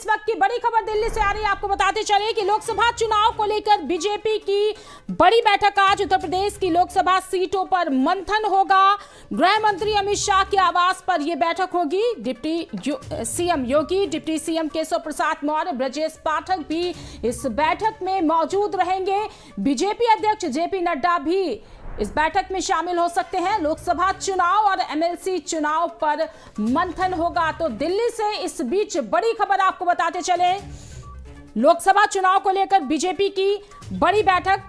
इस वक्त की बड़ी खबर दिल्ली से आ रही है। आपको बताते चले कि लोकसभा चुनाव को लेकर बीजेपी की बड़ी बैठक आज उत्तर प्रदेश की लोकसभा सीटों पर मंथन होगा। गृह मंत्री अमित शाह के आवास पर यह बैठक होगी। डिप्टी सीएम योगी, डिप्टी सीएम केशव प्रसाद मौर्य, ब्रजेश पाठक भी इस बैठक में मौजूद रहेंगे। बीजेपी अध्यक्ष जेपी नड्डा भी इस बैठक में शामिल हो सकते हैं। लोकसभा चुनाव और एमएलसी चुनाव पर मंथन होगा। तो दिल्ली से इस बीच बड़ी खबर आपको बताते चले, लोकसभा चुनाव को लेकर बीजेपी की बड़ी बैठक।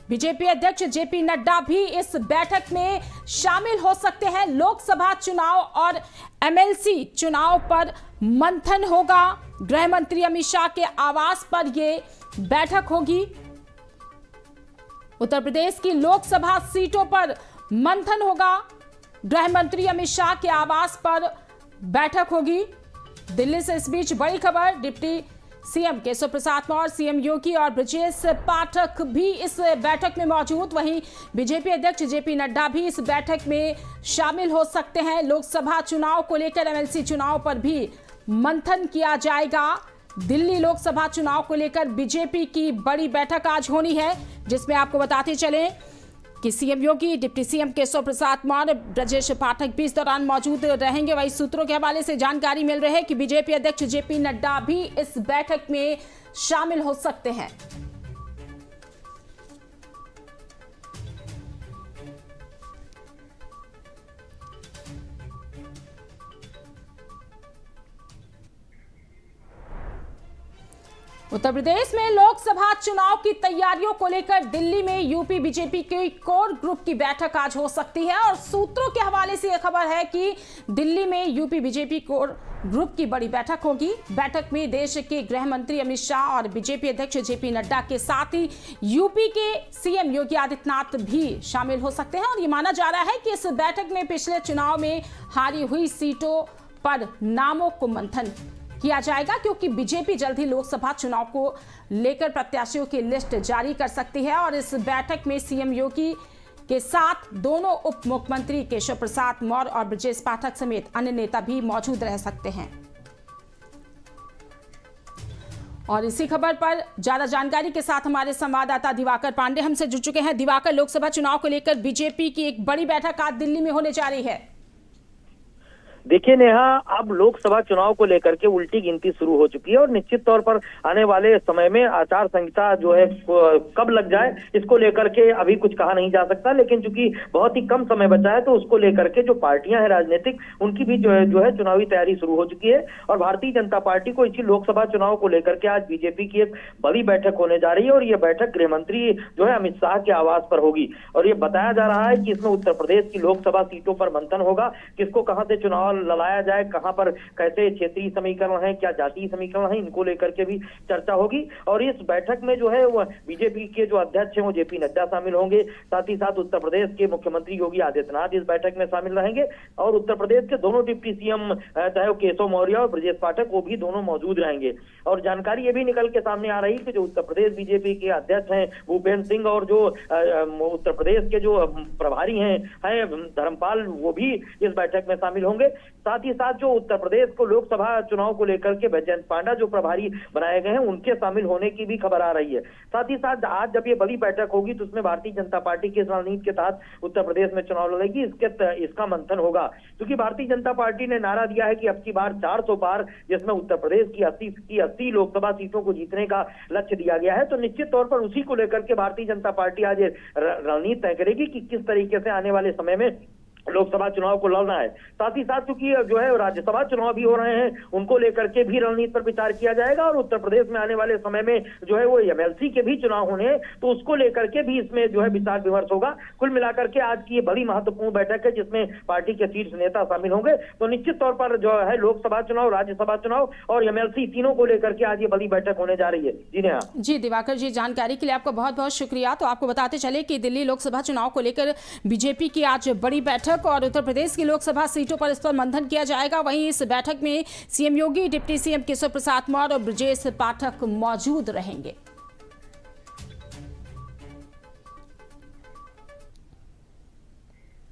बीजेपी अध्यक्ष जेपी नड्डा भी इस बैठक में शामिल हो सकते हैं। लोकसभा चुनाव और एमएलसी चुनाव पर मंथन होगा। गृह मंत्री अमित शाह के आवास पर यह बैठक होगी। उत्तर प्रदेश की लोकसभा सीटों पर मंथन होगा। गृह मंत्री अमित शाह के आवास पर बैठक होगी। दिल्ली से इस बीच बड़ी खबर, deputy CM Keshav Prasad Maurya, CM योगी और ब्रजेश पाठक भी इस बैठक में मौजूद। वहीं बीजेपी अध्यक्ष जेपी नड्डा भी इस बैठक में शामिल हो सकते हैं। लोकसभा चुनाव को लेकर एमएलसी चुनाव पर भी मंथन किया जाएगा। दिल्ली लोकसभा चुनाव को लेकर बीजेपी की बड़ी बैठक आज होनी है, जिसमें आपको बताते चलें कि सीएम योगी, डिप्टी सीएम केशव प्रसाद मौर्य, ब्रजेश पाठक भी इस दौरान मौजूद रहेंगे। वहीं सूत्रों के हवाले से जानकारी मिल रही है कि बीजेपी अध्यक्ष जेपी नड्डा भी इस बैठक में शामिल हो सकते हैं। उत्तर प्रदेश में लोकसभा चुनाव की तैयारियों को लेकर दिल्ली में यूपी बीजेपी के कोर ग्रुप की बैठक आज हो सकती है। और सूत्रों के हवाले से यह खबर है कि दिल्ली में यूपी बीजेपी कोर ग्रुप की बड़ी बैठक होगी। बैठक में देश के गृह मंत्री अमित शाह और बीजेपी अध्यक्ष जेपी नड्डा के साथ ही यूपी के सीएम योगी आदित्यनाथ भी शामिल हो सकते हैं। और ये माना जा रहा है कि इस बैठक में पिछले चुनाव में हारी हुई सीटों पर नामों को मंथन किया जाएगा, क्योंकि बीजेपी जल्द ही लोकसभा चुनाव को लेकर प्रत्याशियों की लिस्ट जारी कर सकती है। और इस बैठक में सीएम योगी के साथ दोनों उप मुख्यमंत्री केशव प्रसाद मौर्य और ब्रजेश पाठक समेत अन्य नेता भी मौजूद रह सकते हैं। और इसी खबर पर ज्यादा जानकारी के साथ हमारे संवाददाता दिवाकर पांडे हमसे जुड़ चुके हैं। दिवाकर, लोकसभा चुनाव को लेकर बीजेपी की एक बड़ी बैठक आज दिल्ली में होने जा रही है। देखिए नेहा, अब लोकसभा चुनाव को लेकर के उल्टी गिनती शुरू हो चुकी है और निश्चित तौर पर आने वाले समय में आचार संहिता जो है कब लग जाए इसको लेकर के अभी कुछ कहा नहीं जा सकता। लेकिन चूंकि बहुत ही कम समय बचा है तो उसको लेकर के जो पार्टियां हैं राजनीतिक, उनकी भी जो है चुनावी तैयारी शुरू हो चुकी है। और भारतीय जनता पार्टी को इसी लोकसभा चुनाव को लेकर के आज बीजेपी की एक बड़ी बैठक होने जा रही है। और ये बैठक गृह मंत्री जो है अमित शाह के आवास पर होगी। और ये बताया जा रहा है कि इसमें उत्तर प्रदेश की लोकसभा सीटों पर मंथन होगा, किसको कहां से चुनाव लड़ाया जाए, कहां पर कैसे क्षेत्रीय समीकरण है, क्या जातीय समीकरण है, इनको लेकर के भी चर्चा होगी। और इस बैठक में जो है वो बीजेपी के जो अध्यक्ष हैं वो जेपी नड्डा शामिल होंगे। साथ ही साथ उत्तर प्रदेश के मुख्यमंत्री योगी आदित्यनाथ इस बैठक में शामिल रहेंगे। और उत्तर प्रदेश के दोनों डिप्टी सीएम चाहे वो केशव मौर्य और ब्रजेश पाठक, वो भी दोनों मौजूद रहेंगे। और जानकारी ये भी निकल के सामने आ रही है कि जो उत्तर प्रदेश बीजेपी के अध्यक्ष हैं भूपेंद्र सिंह और जो उत्तर प्रदेश के जो प्रभारी हैं धर्मपाल, वो भी इस बैठक में शामिल होंगे। साथ ही साथ जो उत्तर प्रदेश को लोकसभा चुनाव को लेकर के बैजयंत पांडा जो प्रभारी बनाए गए हैं, उनके शामिल होने की भी खबर आ रही है। साथ ही साथ आज जब ये बड़ी बैठक होगी तो उसमें भारतीय जनता पार्टी की रणनीति के तहत उत्तर प्रदेश में चुनाव लड़ेगी, इसका मंथन होगा। क्योंकि भारतीय जनता पार्टी ने नारा दिया है कि अब की बार 400 पार, जिसमें उत्तर प्रदेश की 80 लोकसभा सीटों को जीतने का लक्ष्य दिया गया है। तो निश्चित तौर पर उसी को लेकर के भारतीय जनता पार्टी आज रणनीति तय करेगी कि किस तरीके से आने वाले समय में लोकसभा चुनाव को लड़ना है। साथ ही साथ क्योंकि जो है राज्यसभा चुनाव भी हो रहे हैं, उनको लेकर के भी रणनीति पर विचार किया जाएगा। और उत्तर प्रदेश में आने वाले समय में जो है वो एमएलसी के भी चुनाव होने हैं, तो उसको लेकर के भी इसमें जो है विचार विमर्श होगा। कुल मिलाकर के आज की ये बड़ी महत्वपूर्ण बैठक है, जिसमें पार्टी के शीर्ष नेता शामिल होंगे। तो निश्चित तौर पर जो है लोकसभा चुनाव, राज्यसभा चुनाव और एमएलसी तीनों को लेकर के आज ये बड़ी बैठक होने जा रही है। जी नेहा। जी दिवाकर जी, जानकारी के लिए आपका बहुत बहुत शुक्रिया। तो आपको बताते चले कि दिल्ली लोकसभा चुनाव को लेकर बीजेपी की आज बड़ी बैठक और उत्तर प्रदेश की लोकसभा सीटों पर इस पर मंथन किया जाएगा। वहीं इस बैठक में सीएम योगी, डिप्टी सीएम केशव प्रसाद मौर्य और ब्रजेश पाठक मौजूद रहेंगे।